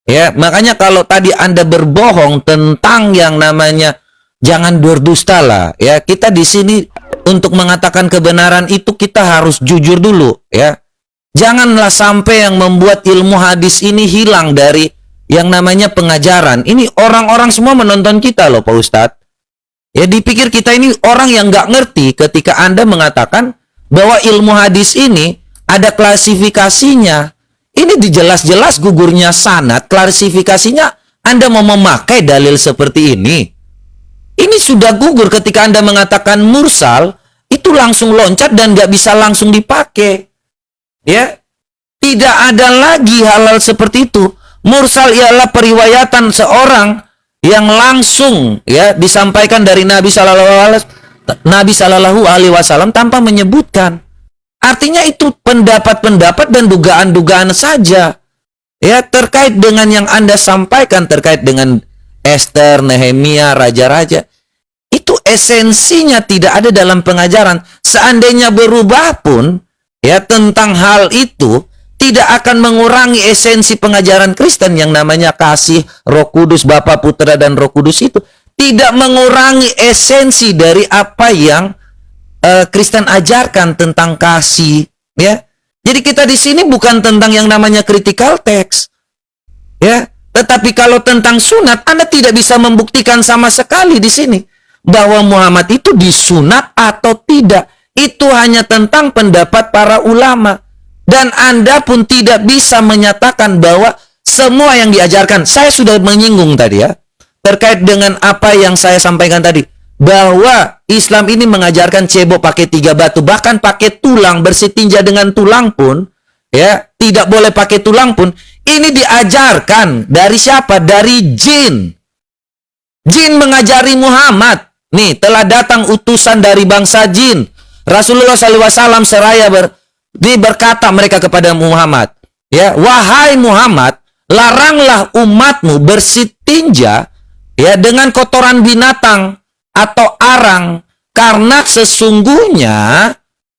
Ya, makanya kalau tadi Anda berbohong tentang yang namanya jangan berdusta lah, ya. Kita di sini untuk mengatakan kebenaran itu kita harus jujur dulu, ya. Janganlah sampai yang membuat ilmu hadis ini hilang dari yang namanya pengajaran. Ini orang-orang semua menonton kita loh, Pak Ustadz. Ya, dipikir kita ini orang yang nggak ngerti ketika Anda mengatakan bahwa ilmu hadis ini ada klasifikasinya. Ini dijelas-jelas gugurnya sanad, klasifikasinya Anda mau memakai dalil seperti ini. Ini sudah gugur ketika Anda mengatakan mursal, itu langsung loncat dan nggak bisa langsung dipakai. Ya, tidak ada lagi hal-hal seperti itu. Mursal ialah periwayatan seorang yang langsung ya disampaikan dari Nabi Shallallahu Alaihi Wasallam tanpa menyebutkan. Artinya itu pendapat-pendapat dan dugaan-dugaan saja. Ya, terkait dengan yang Anda sampaikan terkait dengan Esther, Nehemia, raja-raja. Itu esensinya tidak ada dalam pengajaran. Seandainya berubah pun, ya, tentang hal itu tidak akan mengurangi esensi pengajaran Kristen yang namanya kasih Roh Kudus, Bapa, Putra, dan Roh Kudus itu. Tidak mengurangi esensi dari apa yang Kristen ajarkan tentang kasih, ya. Jadi kita di sini bukan tentang yang namanya critical text, ya. Tetapi kalau tentang sunat, Anda tidak bisa membuktikan sama sekali di sini bahwa Muhammad itu disunat atau tidak. Itu hanya tentang pendapat para ulama. Dan Anda pun tidak bisa menyatakan bahwa semua yang diajarkan, saya sudah menyinggung tadi ya, terkait dengan apa yang saya sampaikan tadi. Bahwa Islam ini mengajarkan cebok pakai 3 batu, bahkan pakai tulang, bersih tinja dengan tulang pun, ya, tidak boleh pakai tulang pun. Ini diajarkan dari siapa? Dari jin. Jin mengajari Muhammad. Nih, telah datang utusan dari bangsa jin. Rasulullah SAW seraya berkata mereka kepada Muhammad, ya, wahai Muhammad, laranglah umatmu bersih tinja, ya, dengan kotoran binatang atau arang, karena sesungguhnya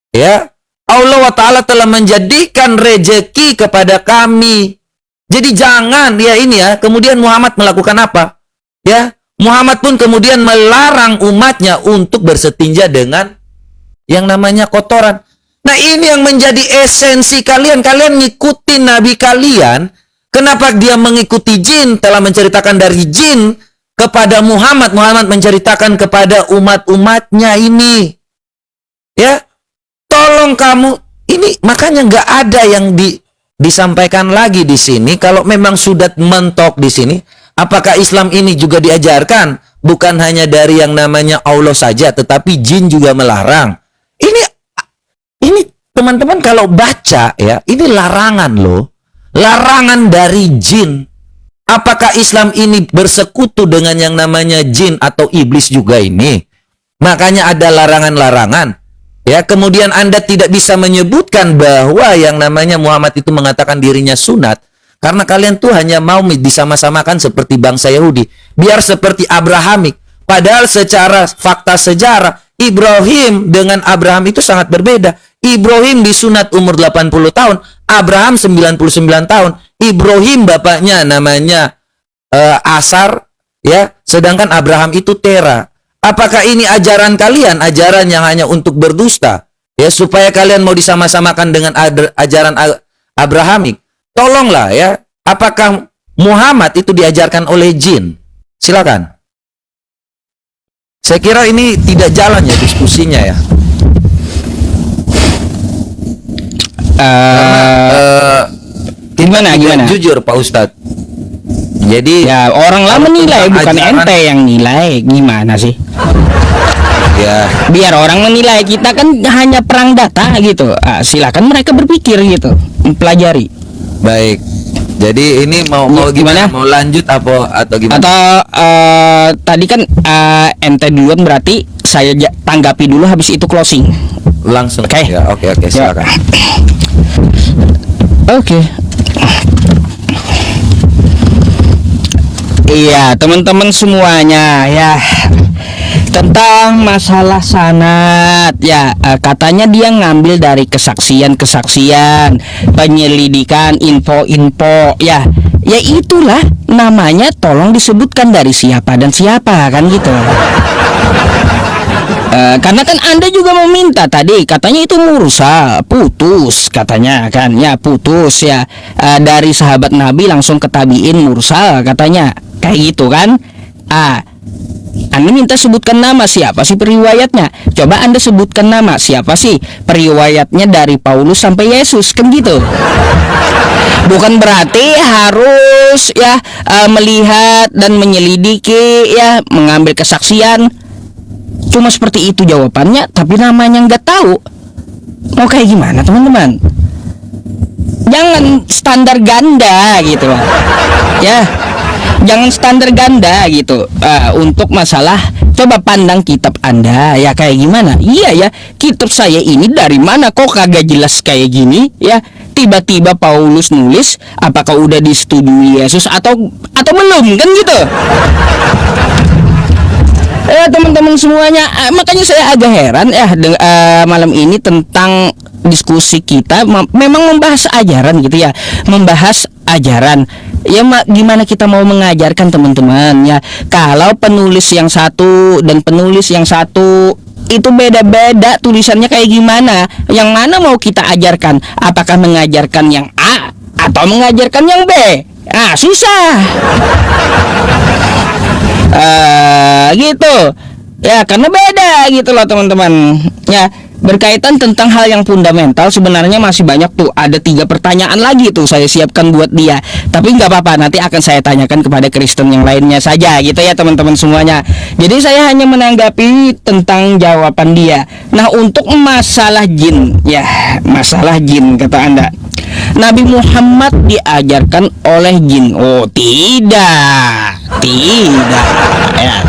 ya Allah Ta'ala telah menjadikan rejeki kepada kami. Jadi jangan ya ini ya. Kemudian Muhammad melakukan apa? Ya, Muhammad pun kemudian melarang umatnya untuk bersetinja dengan yang namanya kotoran. Nah, ini yang menjadi esensi kalian. Kalian ngikutin nabi kalian. Kenapa dia mengikuti jin? Telah menceritakan dari jin kepada Muhammad. Muhammad menceritakan kepada umat-umatnya ini. Ya, tolong kamu. Ini makanya nggak ada yang disampaikan lagi di sini. Kalau memang sudah mentok di sini, apakah Islam ini juga diajarkan? Bukan hanya dari yang namanya Allah saja, tetapi jin juga melarang. Ini teman-teman kalau baca ya, ini larangan loh. Larangan dari jin. Apakah Islam ini bersekutu dengan yang namanya jin atau iblis juga ini? Makanya ada larangan-larangan. Ya, kemudian Anda tidak bisa menyebutkan bahwa yang namanya Muhammad itu mengatakan dirinya sunat. Karena kalian tuh hanya mau disama-samakan seperti bangsa Yahudi. Biar seperti Abrahamik. Padahal secara fakta sejarah, Ibrahim dengan Abraham itu sangat berbeda. Ibrahim disunat umur 80 tahun. Abraham 99 tahun. Ibrahim bapaknya namanya Asar, ya, sedangkan Abraham itu Tera. Apakah ini ajaran kalian, ajaran yang hanya untuk berdusta, ya, supaya kalian mau disama-samakan dengan ajaran Abrahamik? Tolonglah ya, apakah Muhammad itu diajarkan oleh jin? Silakan. Saya kira ini tidak jalan ya diskusinya ya. Gimana? Jujur Pak Ustadz. Jadi ya orang lah menilai, bukan ente yang nilai. Gimana sih? Ya, biar orang menilai, kita kan hanya perang data gitu. Silakan mereka berpikir gitu, mempelajari. Baik. Jadi ini mau gimana? Mau lanjut atau gimana? Atau tadi kan ente duluan, berarti saya tanggapi dulu, habis itu closing. Langsung. Oke. Ya, oke, silakan. Oke. Iya, teman-teman semuanya ya. tentang masalah sanad ya, katanya dia ngambil dari kesaksian-kesaksian, penyelidikan, info-info ya. Ya itulah namanya, tolong disebutkan dari siapa dan siapa kan gitu. Karena kan Anda juga meminta tadi, katanya itu mursal, putus katanya kan, ya putus ya, dari sahabat Nabi langsung ke tabiin mursal katanya, kayak gitu kan. Anda minta sebutkan nama siapa sih periwayatnya. Coba Anda sebutkan nama siapa sih periwayatnya dari Paulus sampai Yesus, kan gitu. Bukan berarti harus ya melihat dan menyelidiki ya, mengambil kesaksian. Cuma seperti itu jawabannya, tapi namanya nggak tahu. Mau kayak gimana teman-teman? Jangan standar ganda gitu lah. Ya, jangan standar ganda gitu. Untuk masalah, coba pandang kitab Anda ya kayak gimana. Iya ya, kitab saya ini dari mana kok kagak jelas kayak gini ya. Tiba-tiba Paulus nulis, apakah udah disetujui Yesus atau belum kan gitu. Teman-teman semuanya, makanya saya agak heran ya malam ini tentang diskusi kita memang membahas ajaran gitu ya, membahas ajaran ya. Gimana kita mau mengajarkan teman-teman ya, kalau penulis yang satu dan penulis yang satu itu beda-beda tulisannya kayak gimana. Yang mana mau kita ajarkan? Apakah mengajarkan yang A atau mengajarkan yang B? Susah. Gitu ya, karena beda gitu loh teman-teman ya. Berkaitan tentang hal yang fundamental sebenarnya masih banyak tuh, ada 3 pertanyaan lagi tuh saya siapkan buat dia, tapi nggak apa-apa, nanti akan saya tanyakan kepada Kristen yang lainnya saja gitu ya teman-teman semuanya. Jadi saya hanya menanggapi tentang jawaban dia. Nah, untuk masalah jin ya, masalah jin kata Anda, Nabi Muhammad diajarkan oleh jin. Oh tidak ya.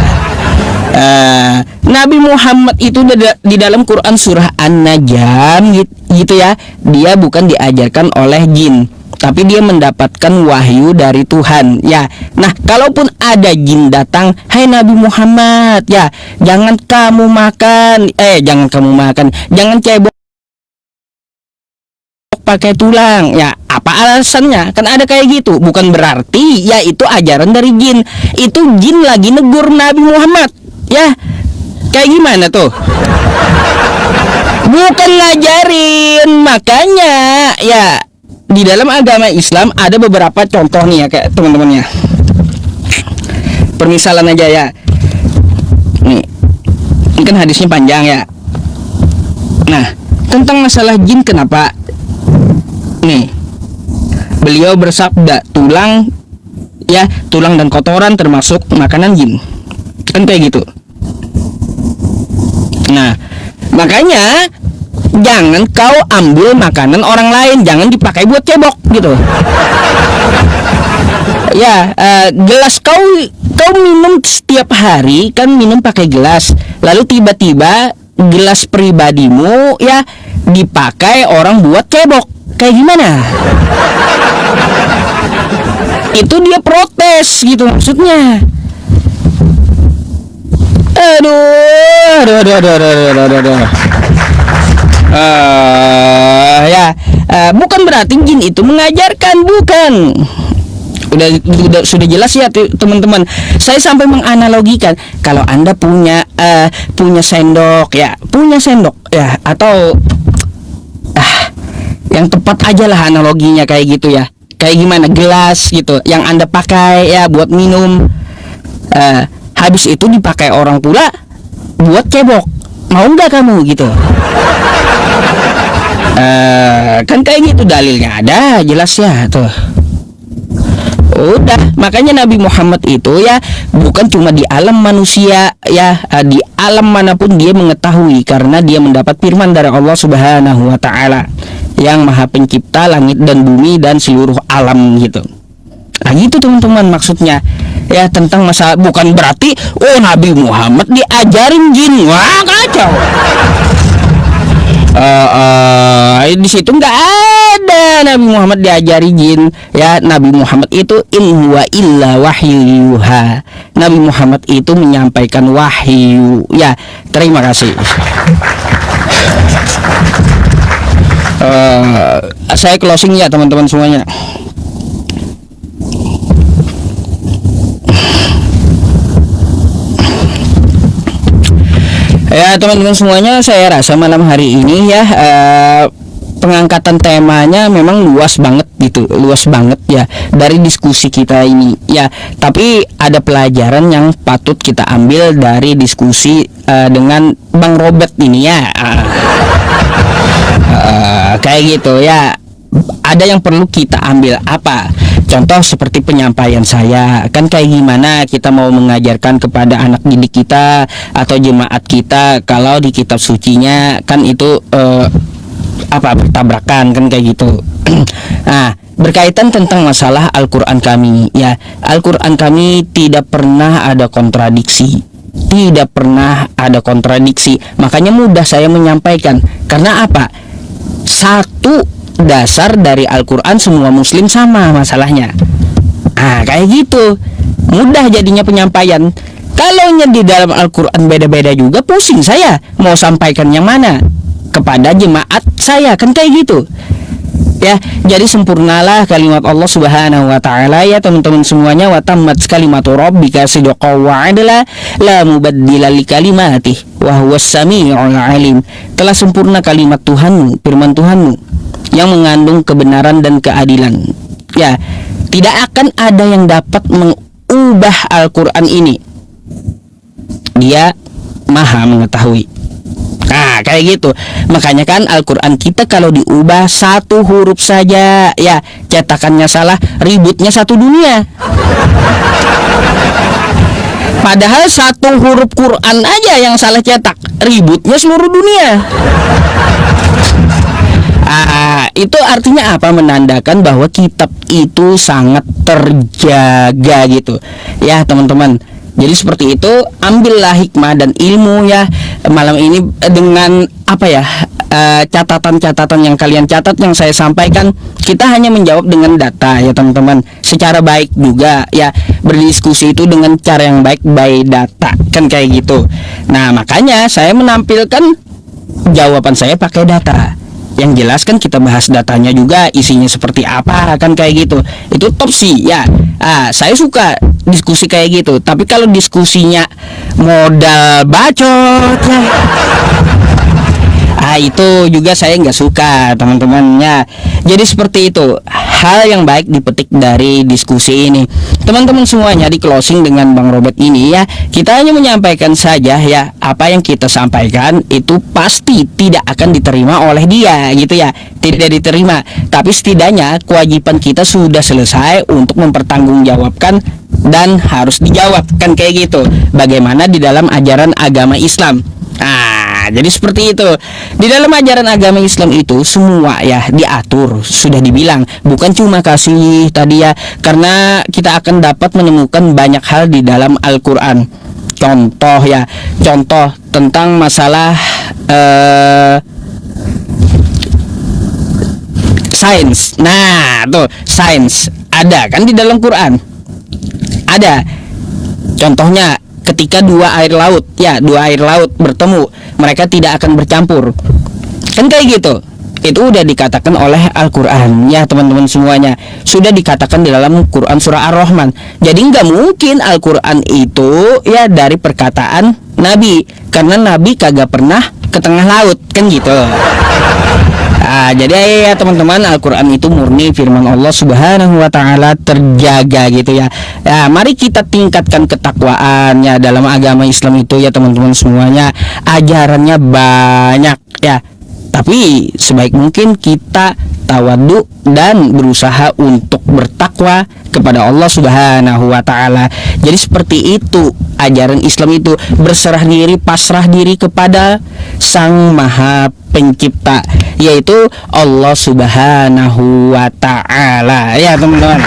Nabi Muhammad itu di dalam Quran surah An-Najm gitu ya, dia bukan diajarkan oleh jin, tapi dia mendapatkan wahyu dari Tuhan ya. Nah, kalaupun ada jin datang, hai Nabi Muhammad ya, jangan kamu makan jangan cebok pakai tulang ya. Apa alasannya? Kan ada kayak gitu. Bukan berarti ya itu ajaran dari jin. Itu jin lagi negur Nabi Muhammad ya. Kayak gimana tuh? Bukan ngajarin. Makanya ya, di dalam agama Islam ada beberapa contoh nih ya, kayak teman-teman ya. Permisalan aja ya. Nih, ini kan hadisnya panjang ya. Nah, tentang masalah jin, kenapa nih beliau bersabda tulang dan kotoran termasuk makanan jin, kan kayak gitu. Nah, makanya jangan kau ambil makanan orang lain, jangan dipakai buat cebok gitu ya. Gelas kau minum setiap hari, kan minum pakai gelas, lalu tiba-tiba gelas pribadimu ya dipakai orang buat cebok, kayak gimana? Itu dia protes gitu maksudnya. Aduh. Bukan berarti jin itu mengajarkan, bukan. Sudah jelas ya teman-teman. Saya sampai menganalogikan, kalau Anda punya sendok ya, atau yang tepat aja lah analoginya kayak gitu ya. Kayak gimana, gelas gitu yang Anda pakai ya buat minum, habis itu dipakai orang pula buat cebok, mau nggak kamu gitu? Kan kayak gitu dalilnya ada jelas ya tuh. Udah, makanya Nabi Muhammad itu ya bukan cuma di alam manusia ya, di alam manapun dia mengetahui, karena dia mendapat firman dari Allah Subhanahu wa taala yang Maha Pencipta langit dan bumi dan seluruh alam gitu. Nah gitu teman-teman maksudnya ya, tentang masalah. Bukan berarti Nabi Muhammad diajarin jin, wah kacau. Di situ nggak ada Nabi Muhammad diajari jin. Ya, Nabi Muhammad itu in huwa illa wahyu yuha. Nabi Muhammad itu menyampaikan wahyu. Ya, terima kasih. Saya closing ya teman-teman semuanya. Ya teman-teman semuanya, saya rasa malam hari ini ya pengangkatan temanya memang luas banget gitu, luas banget ya dari diskusi kita ini ya. Tapi ada pelajaran yang patut kita ambil dari diskusi dengan Bang Robert ini ya. Kayak gitu ya. Ada yang perlu kita ambil apa? Contoh seperti penyampaian saya, kan kayak gimana kita mau mengajarkan kepada anak didik kita atau jemaat kita kalau di kitab sucinya kan itu bertabrakan kan kayak gitu. Nah, berkaitan tentang masalah Al-Qur'an kami ya. Al-Qur'an kami tidak pernah ada kontradiksi. Tidak pernah ada kontradiksi. Makanya mudah saya menyampaikan. Karena apa? Satu dasar dari Al-Quran semua muslim sama masalahnya. Kayak gitu. Mudah jadinya penyampaian. Kalau di dalam Al-Quran beda-beda juga, pusing saya mau sampaikan yang mana kepada jemaat saya, kan kayak gitu. Ya, jadi sempurnalah kalimat Allah Subhanahu wa taala ya teman-teman semuanya. Wa tammat kalimatu rabbika sidqan wa adla la mubaddila li kalimatih wa huwas samiul alim. Telah sempurna kalimat Tuhanmu, firman Tuhanmu yang mengandung kebenaran dan keadilan. Ya, tidak akan ada yang dapat mengubah Al-Qur'an ini. Dia Maha mengetahui. Kayak gitu. Makanya kan Al-Qur'an kita kalau diubah satu huruf saja ya, cetakannya salah, ributnya satu dunia. Padahal satu huruf Quran aja yang salah cetak, ributnya seluruh dunia. Itu artinya apa? Menandakan bahwa kitab itu sangat terjaga gitu ya teman-teman. Jadi seperti itu, ambillah hikmah dan ilmu ya malam ini dengan catatan-catatan yang kalian catat yang saya sampaikan. Kita hanya menjawab dengan data ya teman-teman, secara baik juga ya, berdiskusi itu dengan cara yang baik by data kan kayak gitu. Nah makanya saya menampilkan jawaban saya pakai data. Yang jelas kan kita bahas datanya juga, isinya seperti apa kan kayak gitu. Itu top sih ya. Saya suka diskusi kayak gitu. Tapi kalau diskusinya modal bacot ya, itu juga saya nggak suka teman-temannya. Jadi seperti itu, hal yang baik dipetik dari diskusi ini teman-teman semuanya. Di closing dengan Bang Robert ini ya, kita hanya menyampaikan saja ya, apa yang kita sampaikan itu pasti tidak akan diterima oleh dia gitu ya, tidak diterima. Tapi setidaknya kewajiban kita sudah selesai untuk mempertanggungjawabkan dan harus dijawab kan kayak gitu, bagaimana di dalam ajaran agama Islam. Jadi seperti itu. Di dalam ajaran agama Islam itu semua ya diatur, sudah dibilang, bukan cuma kasih tadi ya, karena kita akan dapat menemukan banyak hal di dalam Al-Qur'an. Contoh tentang masalah sains. Nah, tuh sains ada kan di dalam Quran. Ada. Contohnya ketika dua air laut bertemu, mereka tidak akan bercampur. Kan kayak gitu. Itu udah dikatakan oleh Al-Qur'an ya teman-teman semuanya. Sudah dikatakan di dalam Quran surah Ar-Rahman. Jadi nggak mungkin Al-Qur'an itu ya dari perkataan Nabi, karena Nabi kagak pernah ke tengah laut kan gitu. Jadi ya teman-teman, Al-Qur'an itu murni firman Allah Subhanahu wa taala, terjaga gitu ya. Mari kita tingkatkan ketakwaan ya dalam agama Islam itu ya teman-teman semuanya. Ajarannya banyak ya, tapi sebaik mungkin kita tawadhu dan berusaha untuk bertakwa kepada Allah Subhanahu wa taala. Jadi seperti itu ajaran Islam itu, berserah diri, pasrah diri kepada Sang Maha Pencipta, yaitu Allah Subhanahu wa taala ya teman-teman.